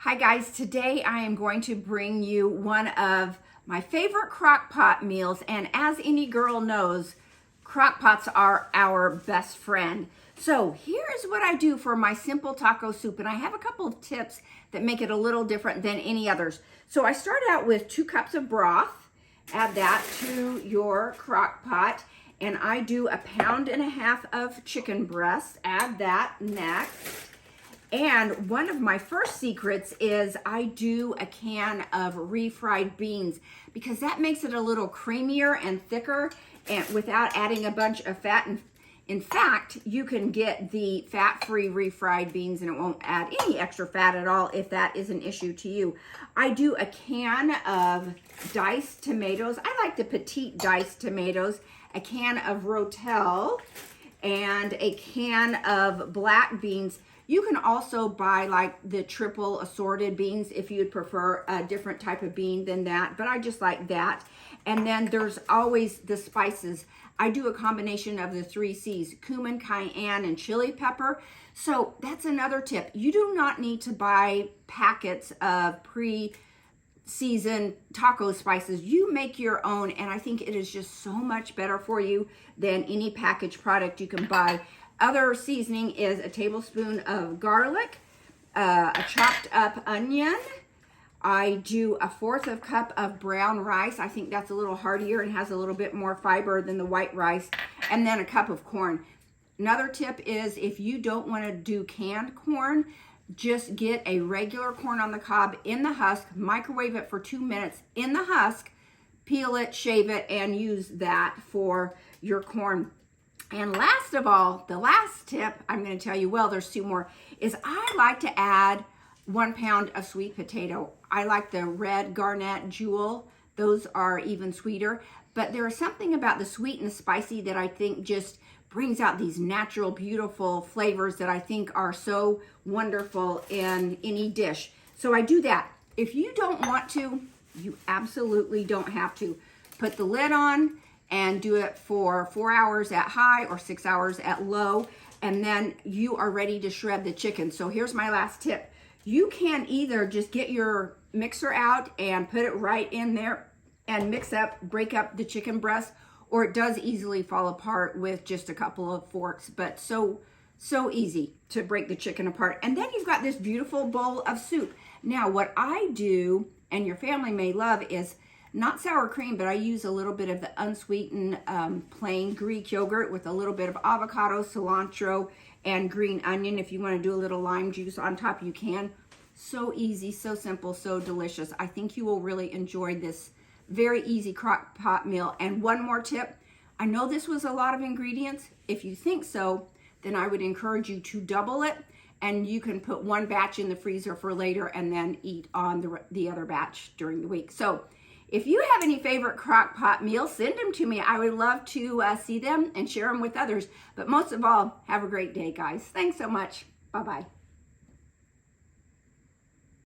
Hi guys, today I am going to bring you one of my favorite crock pot meals, and as any girl knows, crock pots are our best friend. So here's what I do for my simple taco soup, and I have a couple of tips that make it a little different than any others. So I start out with 2 cups of broth, add that to your crock pot, and I do 1.5 pounds of chicken breast, add that next. And one of my first secrets is I do a can of refried beans because that makes it a little creamier and thicker and without adding a bunch of fat. And in fact, you can get the fat-free refried beans and it won't add any extra fat at all if that is an issue to you. I do a can of diced tomatoes. I like the petite diced tomatoes, a can of Rotel, and a can of black beans. You can also buy like the triple assorted beans if you'd prefer a different type of bean than that, but I just like that. And then there's always the spices. I do a combination of the 3 C's, cumin, cayenne, and chili pepper. So that's another tip. You do not need to buy packets of pre-seasoned taco spices. You make your own, and I think it is just so much better for you than any packaged product you can buy. Other seasoning is a tablespoon of garlic, a chopped up onion. I do 1/4 cup of brown rice. I think that's a little heartier and has a little bit more fiber than the white rice. And then a cup of corn. Another tip is if you don't want to do canned corn, just get a regular corn on the cob in the husk, microwave it for 2 minutes in the husk, peel it, shave it, and use that for your corn. And last of all, the last tip I'm going to tell you, well, there's 2 more, is I like to add 1 pound of sweet potato. I like the red garnet jewel. Those are even sweeter. But there is something about the sweet and the spicy that I think just brings out these natural, beautiful flavors that I think are so wonderful in any dish. So I do that. If you don't want to, you absolutely don't have to. Put the lid on and do it for 4 hours at high or 6 hours at low, and then you are ready to shred the chicken. So here's my last tip. You can either just get your mixer out and put it right in there and break up the chicken breast, or it does easily fall apart with just a couple of forks, but so easy to break the chicken apart. And then you've got this beautiful bowl of soup. Now what I do, and your family may love, is not sour cream, but I use a little bit of the unsweetened plain Greek yogurt with a little bit of avocado, cilantro, and green onion. If you want to do a little lime juice on top, you can. So easy, so simple, so delicious. I think you will really enjoy this very easy crock pot meal. And one more tip. I know this was a lot of ingredients. If you think so, then I would encourage you to double it, and you can put 1 batch in the freezer for later and then eat on the other batch during the week. So if you have any favorite crock pot meals, send them to me. I would love to see them and share them with others. But most of all, have a great day, guys. Thanks so much. Bye-bye.